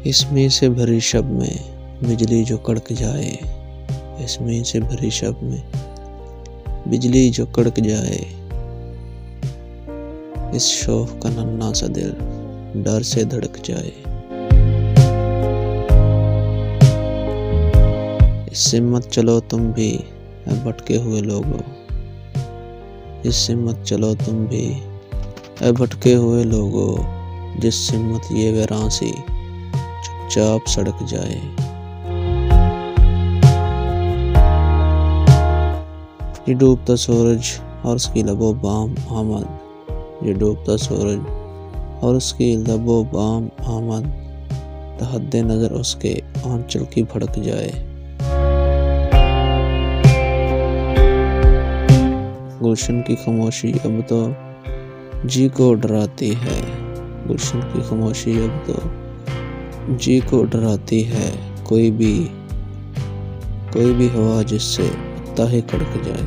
इसमें से भरी शब में बिजली जो कड़क जाए, इसमें से भरी शब में बिजली जो कड़क जाए, इस शौक का नन्हा सा दिल डर से धड़क जाए। इससे मत चलो तुम भी भटके हुए लोगों, इससे मत चलो तुम भी भटके हुए लोगों, जिससे मत ये वैरां सी चुपचाप सड़क जाए। ये डूबता सूरज और उसकी लबो बाम आमद, ये डूबता सूरज और उसकी लबो बाम आमद, तहद्दे नजर उसके आंचल की भड़क जाए। गुलशन की खामोशी अब तो जी को डराती है, गुलशन की खामोशी अब तो जी को डराती है। कोई भी हवा जिससे पत्ता ही कड़क जाए।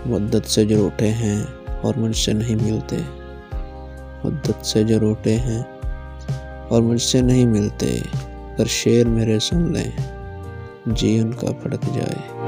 मुद्दत से जो रूठे हैं और मुझसे नहीं मिलते, मुद्दत से जो रूठे हैं और मुझसे नहीं मिलते, अगर शेर मेरे सुन लें जी उनका फड़क जाए।